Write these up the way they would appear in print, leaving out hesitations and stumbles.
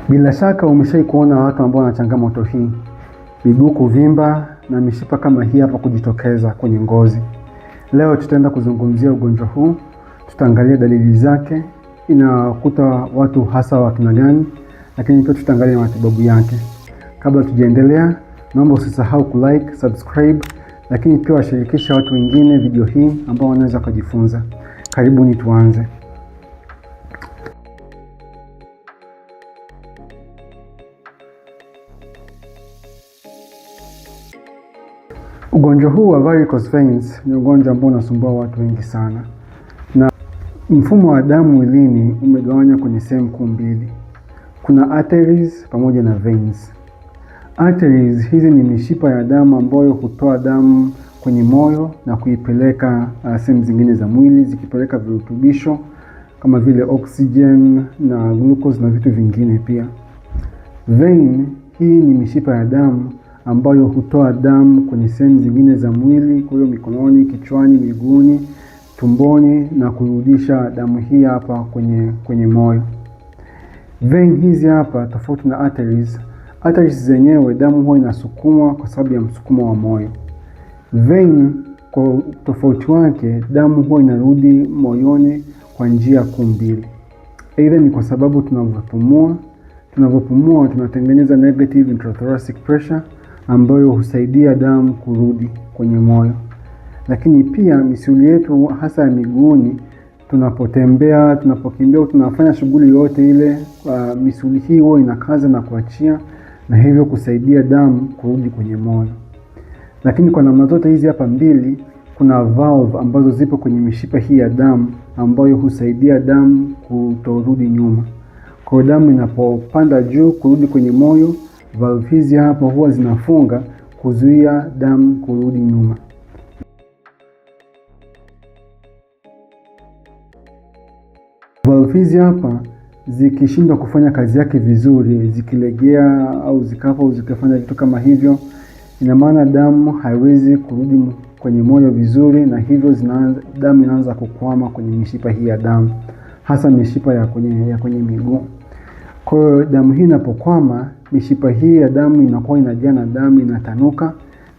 Bila shaka umeshai kuona watu ambao wana changamoto hii, miguu kuvimba na mishipa kama hii hapa kujitokeza kwenye ngozi. Leo tutaenda kuzungumzia ugonjwa huu, tutaangalia dalili zake, inakuta watu hasa wa kina gani, lakini pia tutaangalia matibabu yake. Kabla tujaendelea, naomba usisahau kulike, subscribe, lakini pia washirikisha watu wengine video hii ambao wanaweza kujifunza. Karibuni tuanze. Ugonjwa huu wa varicose veins ni ugonjwa ambao unasumbua watu wengi sana. Na mfumo wa damu mwilini umegawanywa kwenye sehemu kuu mbili. Kuna arteries pamoja na veins. Arteries hizi ni mishipa ya damu ambayo hutoa damu kwenye moyo na kuipeleka sehemu zingine za mwili, zikipeleka virutubisho kama vile oxygen na glucose na vitu vingine pia. Vein hii ni mishipa ya damu ambayo hutoa damu kwenye sehemu zingine za mwili, kwa hiyo mikononi, kichwani, miguuni, tumboni na kurudisha damu hii hapa kwenye moyo. Vein hizi hapa tofauti na arteries. Arteries zenyewe damu huwa inasukumwa kwa sababu ya msukumo wa moyo. Vein kwa tofauti wake, damu huwa inarudi moyoni kwa njia kuu mbili. Aidha ni kwa sababu tunavyopumua tunatengeneza negative intrathoracic pressure ambayo husaidia damu kurudi kwenye moyo. Lakini pia misuli yetu hasa ya miguuni, tunapotembea, tunapokimbia, tunafanya shughuli yote ile, misuli hii huwa inakaza na kuachia na hivyo kusaidia damu kurudi kwenye moyo. Lakini kwa namna zote hizi hapa mbili, kuna valve ambazo zipo kwenye mishipa hii ya damu ambayo husaidia damu kutorudi nyuma. Kwa damu inapopanda juu kurudi kwenye moyo, valve hizi hapa huwa zinafunga kuzuia damu kurudi nyuma. Valve hizi hapa zikishindwa kufanya kazi yake vizuri, zikilegea au zikafanya vitu kama hivyo, ina maana damu haiwezi kurudi kwenye moyo vizuri, na hivyo damu inaanza kukwama kwenye mishipa hii ya damu, hasa mishipa ya kwenye miguu. Kwa hiyo damu hii inapokwama, mishipa hii ya damu inakuwa inajaa na damu inatanuka,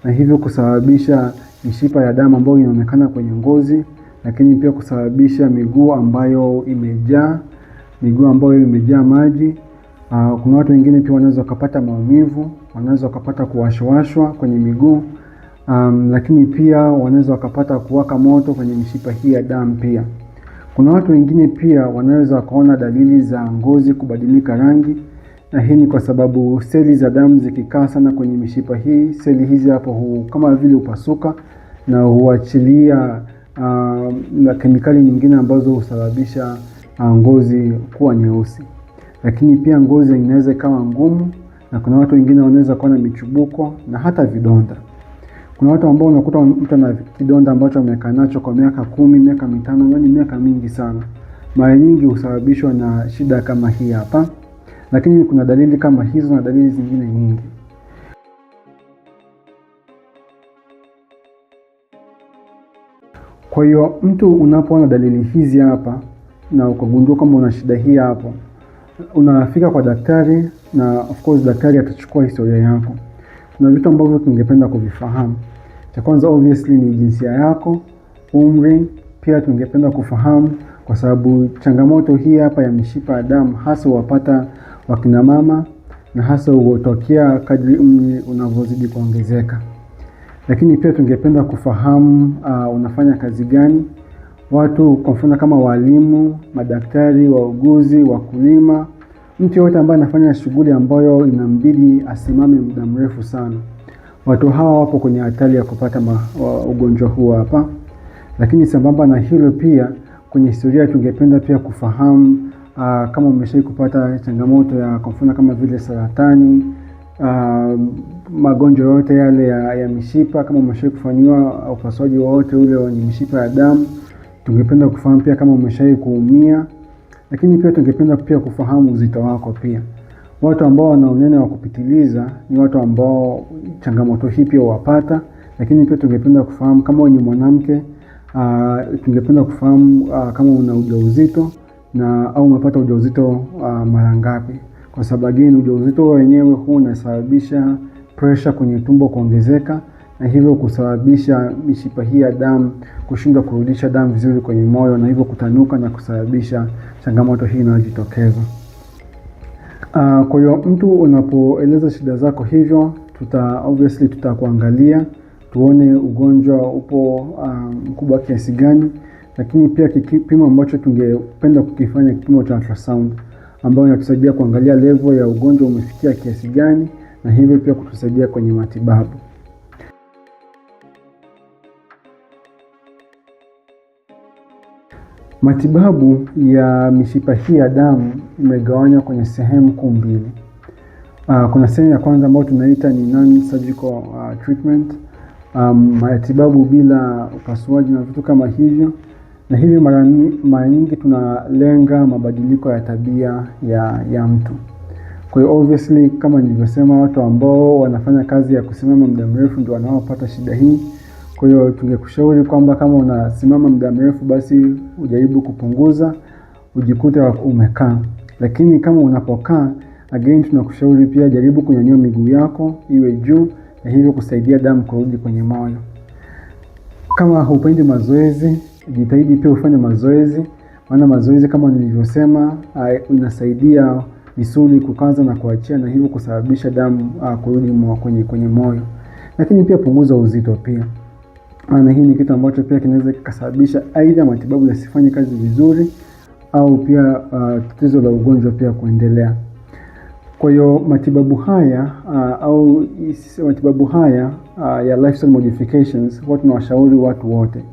na hivyo kusababisha mishipa ya damu ambayo inaonekana kwenye ngozi, lakini pia kusababisha miguu ambayo imejaa maji. Kuna watu wengine pia wanaweza kupata maumivu, wanaweza kupata kuwashwashwa kwenye miguu, lakini pia wanaweza kupata kuwaka moto kwenye mishipa hii ya damu pia. Kuna watu wengine pia wanaweza kuona dalili za ngozi kubadilika rangi, na hii ni kwa sababu seli za damu zikikaa sana kwenye mishipa hii, seli hizi hapo kama vile upasuka na huachilia na kemikali nyingine ambazo husababisha ngozi kuwa nyeusi. Lakini pia ngozi inaweza ikawa ngumu, na kuna watu wengine wanaweza kuwa na michubuko na hata vidonda. Kuna watu ambao unakuta mtu ana kidonda ambacho amekaa nacho kwa miaka 10, miaka 5, yaani miaka mingi sana. Mara nyingi husababishwa na shida kama hii hapa. Lakini kuna dalili kama hizo na dalili zingine nyingi. Kwa hiyo mtu unapoona dalili hizi hapa na ukagundua kama una shida hii hapo, unafika kwa daktari, na of course daktari atachukua historia yako. Kuna vitu ambavyo tungependa kuvifahamu. Cha kwanza obviously ni jinsia yako, umri, pia tungependa kufahamu kwa sababu changamoto hii hapa ya mishipa ya damu hasa huwapata wakina mama, na hasa hutokea kadri umri unavyozidi kuongezeka. Lakini pia tungependa kufahamu unafanya kazi gani. Watu kwa mfano kama walimu, madaktari, wauguzi, wakulima, mtu yote ambaye anafanya shughuli ambayo inambidi asimame muda mrefu sana, watu hawa wapo kwenye hatari ya kupata ugonjwa huu hapa. Lakini sambamba na hilo pia, kwenye historia tungependa pia kufahamu kama umeshawahi kupata changamoto ya kwa mfano kama vile saratani, magonjwa yote yale ya mishipa, kama umeshawahi kufanywa upasuaji wowote ule wenye mishipa ya damu. Tungependa kufahamu pia kama umeshawahi kuumia. Lakini pia tungependa pia kufahamu uzito wako pia. Watu ambao wana unene wa kupitiliza ni watu ambao changamoto hii pia wapata. Lakini pia tungependa kufahamu kama wewe ni mwanamke, tungependa kufahamu kama una ujauzito au umepata ujauzito mara ngapi. kwa sababu again ujauzito wenyewe huu unasababisha pressure kwenye tumbo kuongezeka, na hivyo kusababisha mishipa hii ya damu kushindwa kurudisha damu vizuri kwenye moyo, na hivyo kutanuka na kusababisha changamoto hii inayojitokeza. Kwa hiyo mtu unapoeleza shida zako hivyo, obviously tutakuangalia tuone ugonjwa upo mkubwa kiasi gani, lakini pia kipimo ambacho tungependa kukifanya kipimo cha ultrasound ambayo inatusaidia kuangalia level ya ugonjwa umefikia kiasi gani, na hivyo pia kutusaidia kwenye matibabu. Matibabu ya mishipa hii ya damu imegawanywa kwenye sehemu kuu mbili. Kuna sehemu ya kwanza ambayo tunaita ni non-surgical treatment, matibabu bila upasuaji na vitu kama hivyo, na hivyo mara nyingi tunalenga mabadiliko ya tabia ya mtu. Kwa hiyo obviously kama nilivyosema, watu ambao wanafanya kazi ya kusimama muda mrefu ndio wanaopata shida hii. Kwa hiyo tungekushauri kwamba kama unasimama muda mrefu basi ujaribu kupunguza, ujikute umekaa. Lakini kama unapokaa, again tunakushauri pia jaribu kunyanyua miguu yako iwe juu, na hivyo kusaidia damu kurudi kwenye moyo. Kama hupendi mazoezi, jitahidi pia ufanye mazoezi, maana mazoezi kama nilivyosema inasaidia misuli kukaza na kuachia, na hivyo kusababisha damu kurudi kwenye moyo. Lakini pia punguza uzito pia. Na hii ni kitu ambacho pia kinaweza kikasababisha aidha matibabu yasifanye kazi vizuri au pia tatizo la ugonjwa pia kuendelea. Kwa hiyo matibabu haya ya lifestyle modifications huwa tunawashauri watu wote,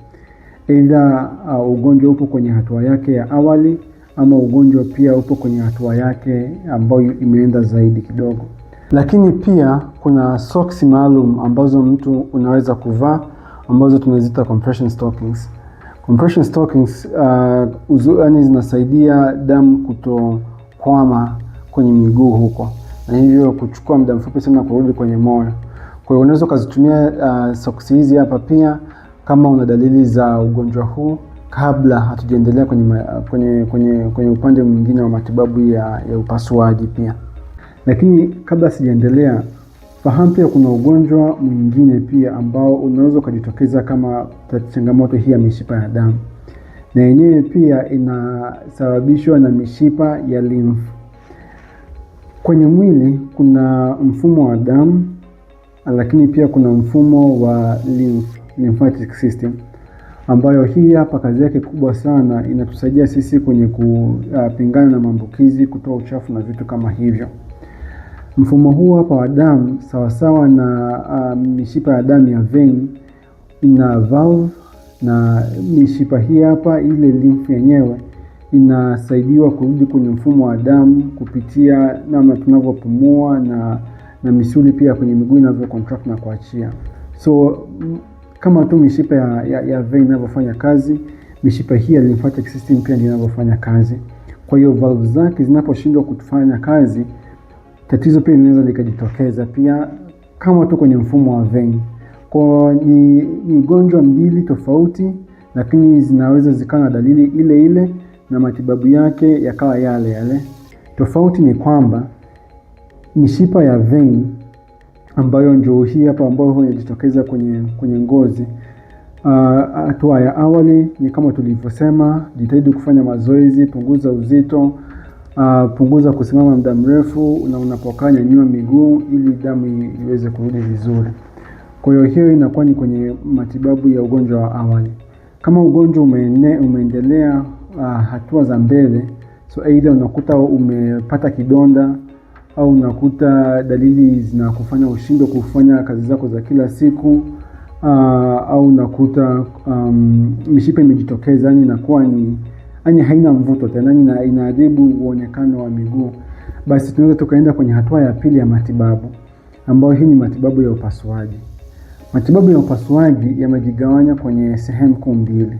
aidha ugonjwa upo kwenye hatua yake ya awali ama ugonjwa pia upo kwenye hatua yake ambayo imeenda zaidi kidogo. Lakini pia kuna socks maalum ambazo mtu unaweza kuvaa ambazo tunaziita compression stockings. Compression stockings yani zinasaidia damu kutokwama kwenye miguu huko, na hivyo kuchukua muda mfupi sana kurudi kwenye moyo. Kwa hiyo unaweza kuzitumia socks hizi hapa pia kama una dalili za ugonjwa huu, kabla hatujaendelea kwenye upande mwingine wa matibabu ya upasuaji pia. Lakini kabla sijaendelea, fahamu pia kuna ugonjwa mwingine pia ambao unaweza kujitokeza kama changamoto hii ya mishipa ya damu, na yenyewe pia inasababishwa na mishipa ya lymph. Kwenye mwili kuna mfumo wa damu, lakini pia kuna mfumo wa lymphatic system, ambayo hii hapa kazi yake kubwa sana, inatusaidia sisi kwenye kupingana na maambukizi, kutoa uchafu na vitu kama hivyo. Mfumo huu hapa wa damu sawasawa na mishipa ya damu ya vein ina valve, na mishipa hii hapa ile lymph yenyewe inasaidiwa kurudi kwenye mfumo wa damu kupitia namna tunavyopumua na misuli pia kwenye miguu inavyo contract na kuachia. So kama tu mishipa ya vein inavyofanya kazi, mishipa hii ya lymphatic system pia ndio inavyofanya kazi. Kwa hiyo valve zake zinaposhindwa kufanya kazi, tatizo pia linaweza likajitokeza pia kama tu kwenye mfumo wa vein. Kwa ni gonjwa mbili tofauti, lakini zinaweza zikawa na dalili ile ile na matibabu yake yakawa yale yale. Tofauti ni kwamba mishipa ya vein ambayo ndio hii hapa ambayo inajitokeza kwenye ngozi, hatua ya awali ni kama tulivyosema, jitahidi kufanya mazoezi, punguza uzito, punguza kusimama muda mrefu, na unapokaa nyanyua miguu ili damu iweze kurudi vizuri. Kwa hiyo inakuwa ni kwenye matibabu ya ugonjwa wa awali. Kama ugonjwa umeendelea hatua za mbele, so aidha unakuta umepata kidonda au unakuta dalili zinakufanya ushindwe kufanya kazi zako za kila siku, au unakuta mishipa imejitokeza, yani inakuwa yani haina mvuto tena, inaharibu uonekano wa miguu, basi tunaweza tukaenda kwenye hatua ya pili ya matibabu, ambayo hii ni matibabu ya upasuaji. Matibabu ya upasuaji yamejigawanya kwenye sehemu kuu mbili.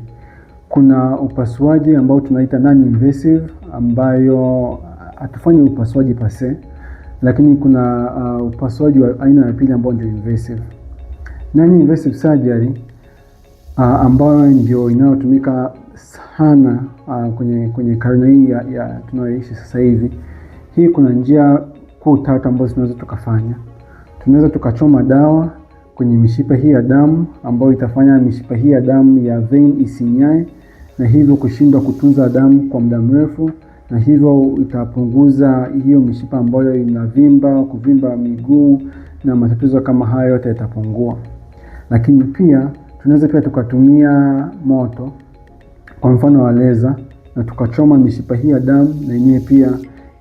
Kuna upasuaji ambao tunaita non-invasive, ambayo hatufanyi upasuaji pase, lakini kuna upasuaji wa aina ya pili ambao ndio invasive. Non-invasive surgery ambayo ndio inayotumika sana kwenye karne hii ya tunayoishi sasa hivi. Hii kuna njia kuu tatu ambazo tunaweza tukafanya. Tunaweza tukachoma dawa kwenye mishipa hii ya damu ambayo itafanya mishipa hii ya damu ya vein isinyae na hivyo kushindwa kutunza damu kwa muda mrefu, na hivyo itapunguza hiyo mishipa ambayo inavimba, kuvimba miguu na matatizo kama hayo yote yatapungua. Lakini pia tunaweza pia tukatumia moto, kwa mfano wa laser, na tukachoma mishipa hii ya damu na yenyewe pia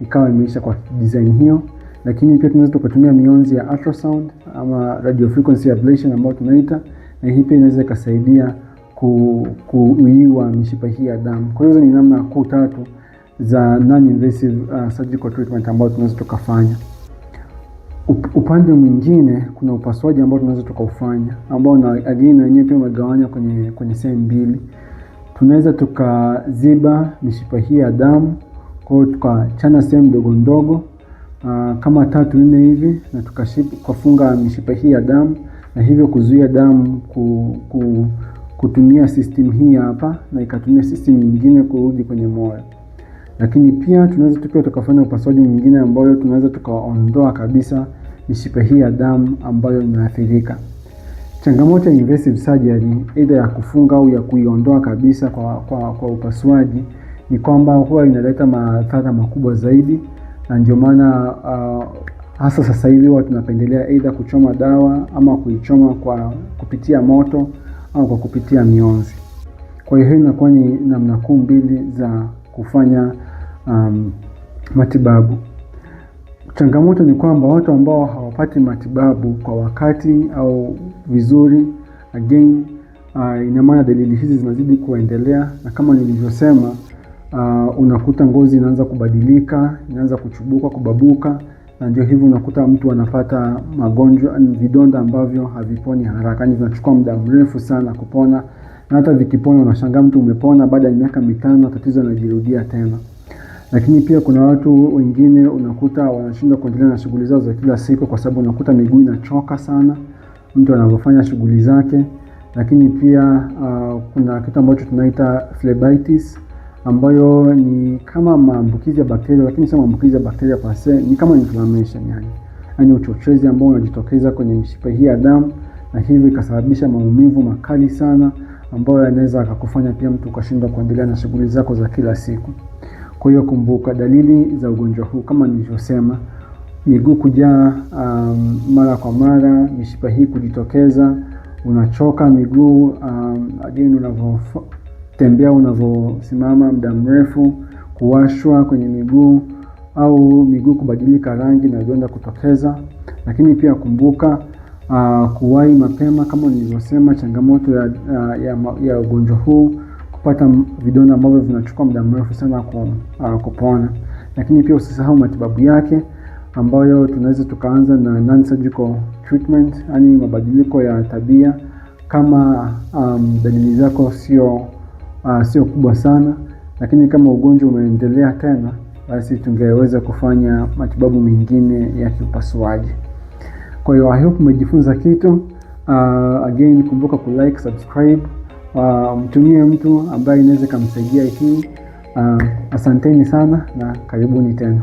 ikawa imeisha kwa design hiyo. Lakini pia tunaweza tukatumia mionzi ya ultrasound ama radio frequency ablation ambayo tunaita, na hii pia inaweza ikasaidia kuuiwa mishipa hii ya damu. Kwa hiyo ni namna kuu tatu za non-invasive surgical treatment ambayo tunaweza tukafanya. Upande mwingine kuna upasuaji ambao tunaweza tukaufanya ambao na again wenyewe pia umegawanywa kwenye sehemu mbili. Tunaweza tukaziba mishipa hii ya damu, kwa hiyo tukachana sehemu ndogo ndogo kama 3-4 hivi, na tukafunga mishipa hii ya damu na hivyo kuzuia damu kutumia system hii hapa na ikatumia system nyingine kurudi kwenye moyo. Lakini pia tunaweza tukafanya upasuaji mwingine ambao tunaweza tukaondoa kabisa mishipa hii ya damu ambayo imeathirika. Changamoto ya invasive surgery, either ya kufunga au ya kuiondoa kabisa kwa upasuaji, ni kwamba huwa inaleta madhara makubwa zaidi, na ndio maana hasa sasa hivi huwa tunapendelea either kuchoma dawa ama kuichoma kwa kupitia moto au kwa kupitia mionzi. Kwa hiyo inakuwa ni namna kuu mbili za kufanya matibabu. Changamoto ni kwamba watu ambao hawapati matibabu kwa wakati au vizuri, again ina maana dalili hizi zinazidi kuendelea, na kama nilivyosema, unakuta ngozi inaanza kubadilika, inaanza kuchubuka, kubabuka, na ndio hivyo unakuta mtu anapata magonjwa, vidonda ambavyo haviponi haraka, ni vinachukua muda mrefu sana kupona, na hata vikipona unashangaa mtu umepona baada ya miaka 5 tatizo linajirudia tena. Lakini pia kuna watu wengine unakuta wanashindwa kuendelea na shughuli zao za kila siku kwa sababu unakuta miguu inachoka sana mtu anapofanya shughuli zake. Lakini pia kuna kitu ambacho tunaita phlebitis, ambayo ni kama maambukizi ya bakteria, lakini sio maambukizi ya bakteria per se, ni kama inflammation yani uchochezi ambao unajitokeza kwenye mishipa hii ya damu, na hivyo ikasababisha maumivu makali sana ambayo yanaweza akakufanya pia mtu ukashindwa kuendelea na shughuli zako za kila siku. Kwa hiyo kumbuka dalili za ugonjwa huu kama nilivyosema: miguu kujaa mara kwa mara, mishipa hii kujitokeza, unachoka miguu again unavyotembea, unavyosimama muda mrefu, kuwashwa kwenye miguu au miguu kubadilika rangi na vidonda kutokeza. Lakini pia kumbuka kuwahi mapema kama nilivyosema, changamoto ya ugonjwa huu kupata vidonda ambavyo vinachukua muda mrefu sana kupona. Lakini pia usisahau matibabu yake ambayo tunaweza tukaanza na non-surgical treatment, yani mabadiliko ya tabia kama dalili zako sio kubwa sana. Lakini kama ugonjwa umeendelea tena, basi tungeweza kufanya matibabu mengine ya kiupasuaji. Kwa hiyo I hope umejifunza kitu. Again kumbuka kulike, subscribe, mtumie mtu ambaye inaweza kumsaidia hii. Asanteni sana na karibuni tena.